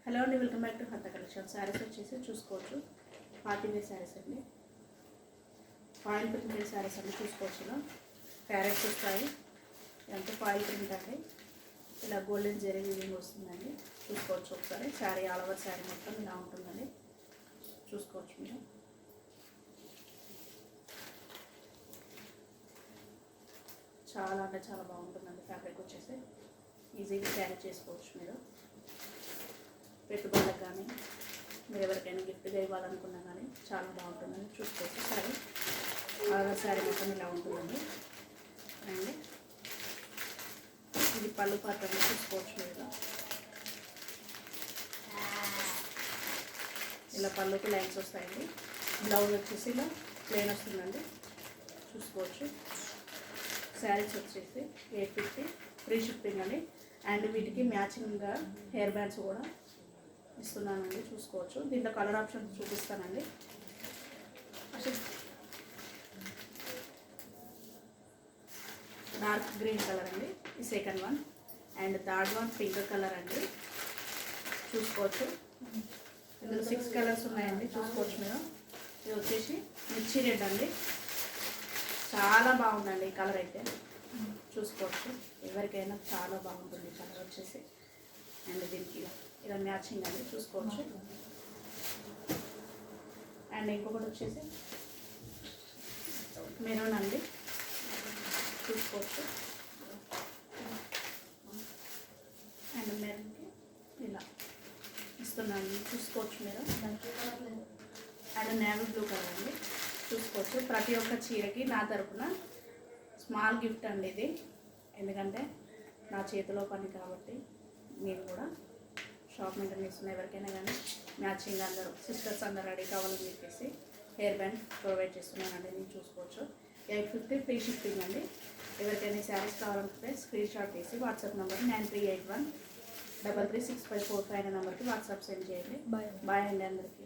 Hello అండి, welcome back to హంత collection. Saris వచ్చేసి చూసుకోవచ్చు, పార్టీ వేర్ శారీస్ అండి, ఫాయిల్ ప్రింటెడ్ శారీస్ అండి. చూసుకోవచ్చు, ఇలా ప్యారెట్స్ వస్తాయి. ఇదంతా ఫాయిల్ ప్రింట్ అండి. ఇలా గోల్డెన్ జరీ వీవింగ్ వస్తుందండి. చూసుకోవచ్చు ఒకసారి. శారీ ఆల్ ఓవర్ శారీ మొత్తం ఇలా ఉంటుందండి. చూసుకోవచ్చు మీరు. చాలా అంటే చాలా బాగుంటుందండి. ఫ్యాబ్రిక్ వచ్చేసి ఈజీగా క్యారీ చేసుకోవచ్చు మీరు. పెట్టుబడులకు కానీ మీరు ఎవరికైనా గిఫ్ట్గా ఇవ్వాలనుకున్నా కానీ చాలా బాగుంటుందని. చూసుకోవచ్చు శారీ బాగా శారీ మొత్తం ఇలా ఉంటుందండి. అండ్ ఇది పళ్ళు పాత్రలు చూసుకోవచ్చు మీరు. ఇలా పళ్ళుకి లైన్స్ వస్తాయండి. బ్లౌజ్ వచ్చేసి ఇలా ప్లెయిన్ వస్తుందండి. చూసుకోవచ్చు. శారీస్ వచ్చేసి 850 ఫ్రీ షిప్పింగ్ అండి. అండ్ వీటికి మ్యాచింగ్గా హెయిర్ బ్యాండ్స్ కూడా ఇస్తున్నానండి. చూసుకోవచ్చు. దీంట్లో కలర్ ఆప్షన్స్ చూపిస్తానండి. డార్క్ గ్రీన్ కలర్ అండి ఈ second one. And third one pink colour అండి. చూసుకోవచ్చు. ఇందులో 6 కలర్స్ ఉన్నాయండి. చూసుకోవచ్చు మీరు. ఇది వచ్చేసి మిర్చి రెడ్ అండి. చాలా బాగుందండి ఈ కలర్ అయితే. చూసుకోవచ్చు. ఎవరికైనా చాలా బాగుంటుంది కలర్ వచ్చేసి. అండ్ దీనికి ఇలా మ్యాచింగ్ అండి. చూసుకోవచ్చు. అండ్ ఇంకొకటి వచ్చేసి మెరూన్ అండి. చూసుకోవచ్చు. అండ్ మెరూన్కి ఇలా ఇస్తున్నాను. చూసుకోవచ్చు మీరు. అండ్ నేవీ బ్లూ కలర్ అండి. చూసుకోవచ్చు. ప్రతి ఒక్క చీరకి నా తరపున స్మాల్ గిఫ్ట్ అండి ఇది. ఎందుకంటే నా చేతిలో పని కాబట్టి నేను కూడా షాప్ మెయింటైన్ చేస్తున్నా. ఎవరికైనా కానీ మ్యాచింగ్ అందరూ సిస్టర్స్ అందరూ రెడీ కావాలని చెప్పేసి హెయిర్ బ్యాండ్ ప్రొవైడ్ చేస్తున్నానండి. నేను చూసుకోవచ్చు. 850 ఫ్రీ షిప్పింగ్ అండి. ఎవరికైనా శారీస్ కావాలనుకుంటే స్క్రీన్ షాట్ తీసి వాట్సాప్ నెంబర్ 9381336545 అనే నెంబర్కి వాట్సాప్ సెండ్ చేయండి. బాయ్ అండి అందరికీ.